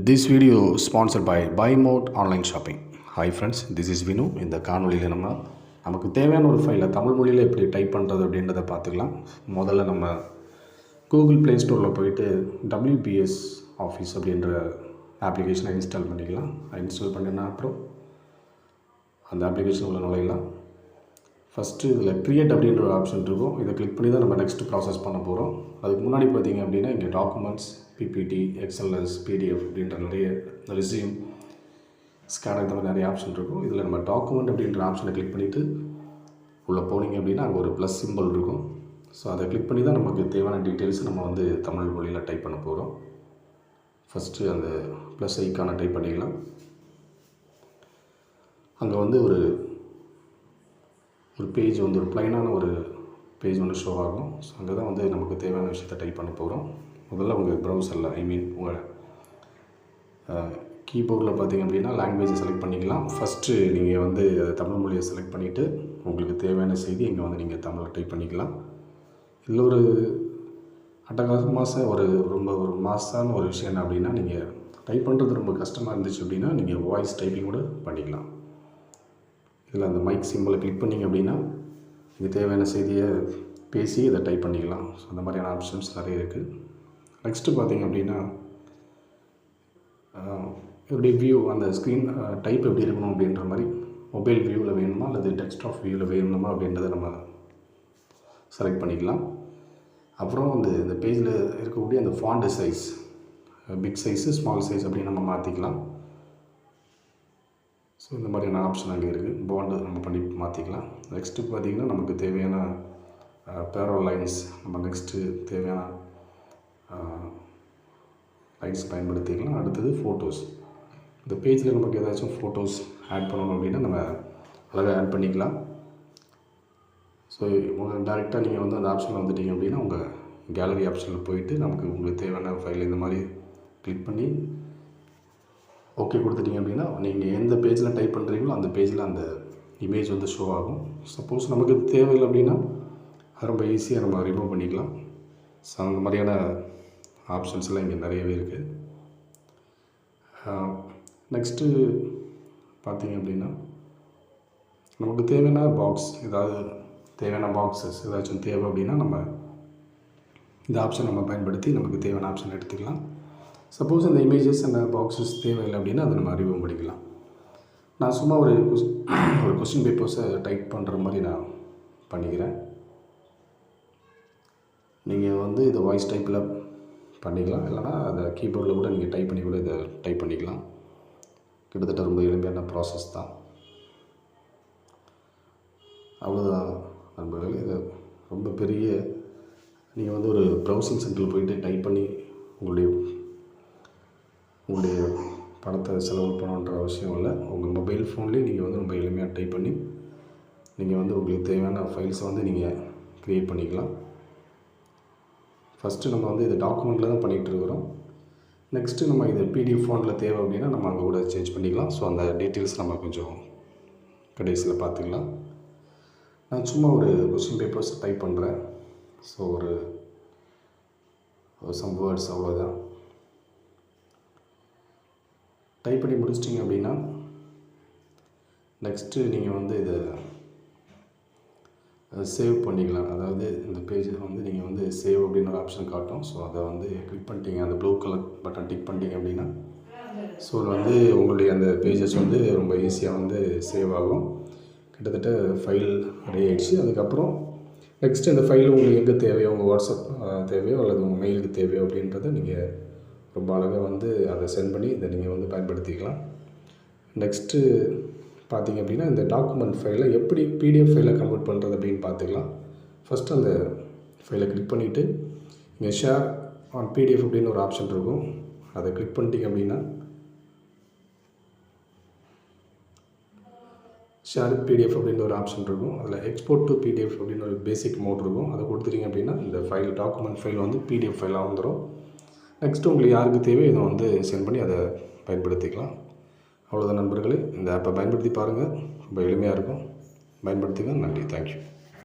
This video sponsored by Buy Mode Online Shopping. Hi friends, this is Vinu. இந்த காணொளியில் நமக்கு தேவையான ஒரு ஃபைலை தமிழ் மொழியில் எப்படி டைப் பண்ணுறது அப்படின்றத பார்த்துக்கலாம். முதல்ல நம்ம கூகுள் ப்ளே ஸ்டோரில் போயிட்டு WPS ஆஃபீஸ் அப்படின்ற அப்ளிகேஷனை இன்ஸ்டால் பண்ணிக்கலாம். இன்ஸ்டால் பண்ணினா அப்புறம் அந்த அப்ளிகேஷன் உள்ள நுழையலாம். ஃபஸ்ட்டு இதில் க்ரியேட் அப்படின்ற ஒரு ஆப்ஷன் இருக்கும். இதை கிளிக் பண்ணி தான் நம்ம நெக்ஸ்ட்டு ப்ராசஸ் பண்ண போகிறோம். அதுக்கு முன்னாடி பார்த்திங்க அப்படின்னா இங்கே டாக்குமெண்ட்ஸ், PPT, XLS, PDF அப்படின்ற நிறைய ரெஸ்யூம், ஸ்கேனர் இந்த மாதிரி நிறைய ஆப்ஷன் இருக்கும். இதில் நம்ம டாக்குமெண்ட் அப்படின்ற ஆப்ஷனை கிளிக் பண்ணிவிட்டு உள்ளே போனீங்க அப்படின்னா அங்கே ஒரு ப்ளஸ் சிம்பிள் இருக்கும். ஸோ அதை கிளிக் பண்ணி தான் நமக்கு தேவையான டீட்டெயில்ஸ் நம்ம தமிழ் மொழியில் டைப் பண்ண போகிறோம். ஃபஸ்ட்டு அந்த ப்ளஸ் ஐக்கானை டைப் பண்ணிக்கலாம். அங்கே ஒரு பேஜ் ஒரு ப்ளைனான ஒரு பேஜ் ஷோ ஆகும். ஸோ அங்கே தான் நமக்கு தேவையான விஷயத்தை டைப் பண்ண போகிறோம். முதல்ல உங்கள் ப்ரௌசரில் உங்கள் கீபோர்டில் பார்த்திங்க அப்படின்னா லாங்குவேஜை செலக்ட் பண்ணிக்கலாம். ஃபஸ்ட்டு நீங்கள் தமிழ் மொழியை செலக்ட் பண்ணிவிட்டு உங்களுக்கு தேவையான செய்தி இங்கே நீங்கள் தமிழில் டைப் பண்ணிக்கலாம். இதில் ஒரு அட்டகாசமாக ரொம்ப மாசான ஒரு விஷயம் என்ன அப்படின்னா, நீங்கள் டைப் பண்ணுறது ரொம்ப கஷ்டமாக இருந்துச்சு அப்படின்னா நீங்கள் வாய்ஸ் டைப்பிங் கூட பண்ணிக்கலாம். இதில் அந்த மைக் சிம்பிளை கிளிக் பண்ணிங்க அப்படின்னா இதுக்கு தேவையான செய்தியை பேசி இதை டைப் பண்ணிக்கலாம். ஸோ அந்த மாதிரியான ஆப்ஷன்ஸ் நிறைய இருக்குது. நெக்ஸ்ட்டு பார்த்திங்க அப்படின்னா எப்படி வியூ, அந்த ஸ்க்ரீன் டைப் எப்படி இருக்கணும் அப்படின்ற மாதிரி மொபைல் வியூவில் வேணுமா அல்லது டெஸ்க்டாப் வியூவில் வேணுமா அப்படின்றத நம்ம செலக்ட் பண்ணிக்கலாம். அப்புறம் இந்த பேஜில் இருக்கக்கூடிய அந்த font size, big size, small size அப்படின்னு நம்ம மாற்றிக்கலாம். ஸோ இந்த மாதிரியான ஆப்ஷன் அங்கே இருக்குது. பாண்டு நம்ம பண்ணி மாற்றிக்கலாம். நெக்ஸ்ட்டு பார்த்திங்கன்னா நமக்கு தேவையான பேரோ லைன்ஸ், நம்ம நெக்ஸ்ட்டு தேவையான லைன்ஸ் பயன்படுத்திக்கலாம். அடுத்தது ஃபோட்டோஸ். இந்த பேஜில் நமக்கு ஏதாச்சும் ஃபோட்டோஸ் ஆட் பண்ணணும் அப்படின்னா நம்ம அழகாக ஆட் பண்ணிக்கலாம். ஸோ டேரெக்டாக நீங்கள் அந்த ஆப்ஷனில் வந்துட்டீங்க அப்படின்னா உங்கள் கேலரி ஆப்ஷனில் போயிட்டு உங்களுக்கு தேவையான ஃபைல் இந்த மாதிரி கிளிக் பண்ணி ஓகே கொடுத்துட்டிங்க அப்படின்னா நீங்கள் எந்த பேஜில் டைப் பண்ணுறீங்களோ அந்த பேஜில் அந்த இமேஜ் ஷோ ஆகும். சப்போஸ் நமக்கு தேவையில்லை அப்படின்னா அது ரொம்ப ஈஸியாக நம்ம ரிமூவ் பண்ணிக்கலாம். ஸோ அந்த மாதிரியான ஆப்ஷன்ஸ்லாம் இங்கே நிறையவே இருக்குது. நெக்ஸ்ட்டு பார்த்திங்க அப்படின்னா நமக்கு தேவையான பாக்ஸ், தேவையான பாக்ஸஸ் ஏதாச்சும் தேவை அப்படின்னா நம்ம இந்த ஆப்ஷன் நம்ம பயன்படுத்தி நமக்கு தேவையான ஆப்ஷன் எடுத்துக்கலாம். சப்போஸ் இந்த இமேஜஸ் அந்த பாக்ஸஸ் தேவையில்லை அப்படின்னா அதை நம்ம ரிமூவ் பண்ணிக்கலாம். நான் சும்மா ஒரு கொஸ்டின் பேப்பர்ஸை டைப் பண்ணுற மாதிரி நான் பண்ணிக்கிறேன். நீங்கள் இதை வாய்ஸ் டைப்பில் பண்ணிக்கலாம், இல்லைனா அதை கீபோர்டில் கூட நீங்கள் டைப் பண்ணி கூட இதை டைப் பண்ணிக்கலாம். கிட்டத்தட்ட ரொம்ப எளிமையான ப்ராசஸ் தான். அவ்வளோதான் நண்பர்கள். இது ரொம்ப பெரிய நீங்கள் ஒரு ப்ரௌசிங் சென்டரில் போயிட்டு டைப் பண்ணி உங்களுடைய பணத்தை செலவு பண்ணணுன்ற அவசியம் இல்லை. உங்கள் மொபைல் ஃபோன்லேயே நீங்கள் ரொம்ப எளிமையாக டைப் பண்ணி நீங்கள் உங்களுக்கு தேவையான ஃபைல்ஸை நீங்கள் க்ரியேட் பண்ணிக்கலாம். ஃபஸ்ட்டு நம்ம இதை டாக்குமெண்ட்டில் தான் பண்ணிகிட்டு இருக்கிறோம். நெக்ஸ்ட்டு நம்ம இது PDF ஃபாண்டில் தேவை அப்படின்னா நம்ம அங்கே கூட சேஞ்ச் பண்ணிக்கலாம். ஸோ அந்த டீட்டெயில்ஸ் நம்ம கொஞ்சம் கடைசியில் பார்த்துக்கலாம். நான் சும்மா ஒரு கொஸ்டின் பேப்பர்ஸ் டைப் பண்ணுறேன். ஸோ சம் வேர்ட்ஸ் அவ்வளோதான். டைப் பண்ணி முடிச்சிட்டிங்க அப்படின்னா நெக்ஸ்ட்டு நீங்கள் இதை சேவ் பண்ணிக்கலாம். அதாவது இந்த பேஜில் நீங்கள் சேவ் அப்படின்னு ஒரு ஆப்ஷன் காட்டும். ஸோ அதை கிளிக் பண்ணிட்டீங்க, அந்த ப்ளூ கலர் பட்டன் டிக் பண்ணிட்டீங்க அப்படின்னா ஸோ உங்களுடைய அந்த பேஜஸ் ரொம்ப ஈஸியாக சேவ் ஆகும். கிட்டத்தட்ட ஃபைல் ரெடி ஆகிடுச்சு. அதுக்கப்புறம் நெக்ஸ்ட்டு இந்த ஃபைல் உங்களுக்கு எங்கே தேவையோ, உங்கள் வாட்ஸ்அப் தேவையோ அல்லது உங்கள் மெயிலுக்கு தேவையோ அப்படின்றத நீங்கள் ரொம்ப அழகாக அதை சென்ட் பண்ணி இதை நீங்கள் பயன்படுத்திக்கலாம். நெக்ஸ்ட்டு பார்த்திங்க அப்படின்னா இந்த டாக்குமெண்ட் ஃபைலை எப்படி PDF ஃபைலை கன்வெர்ட் பண்ணுறது அப்படின்னு பார்த்துக்கலாம். ஃபஸ்ட்டு அந்த ஃபைலை கிளிக் பண்ணிவிட்டு இங்கே ஷேர் ஆன் PDF அப்படின்னு ஒரு ஆப்ஷன் இருக்கும். அதை கிளிக் பண்ணிட்டீங்க அப்படின்னா ஷேர் PDF அப்படின்னு ஒரு ஆப்ஷன் இருக்கும். அதில் எக்ஸ்போர்ட் டு PDF அப்படின்னு ஒரு பேசிக் மோட் இருக்கும். அதை கொடுத்துட்டீங்க அப்படின்னா இந்த ஃபைல் டாக்குமெண்ட் ஃபைல் PDF ஃபைலாக வந்துடும். நெக்ஸ்ட்டு உங்களுக்கு யாருக்கு தேவையோ இதை சென்ட் பண்ணி அதை பயன்படுத்திக்கலாம். அவ்வளோதான் நண்பர்களே. இந்த ஆப்பை பயன்படுத்தி பாருங்கள். ரொம்ப எளிமையாக இருக்கும். பயன்படுத்திங்க. நன்றி. தேங்க்யூ.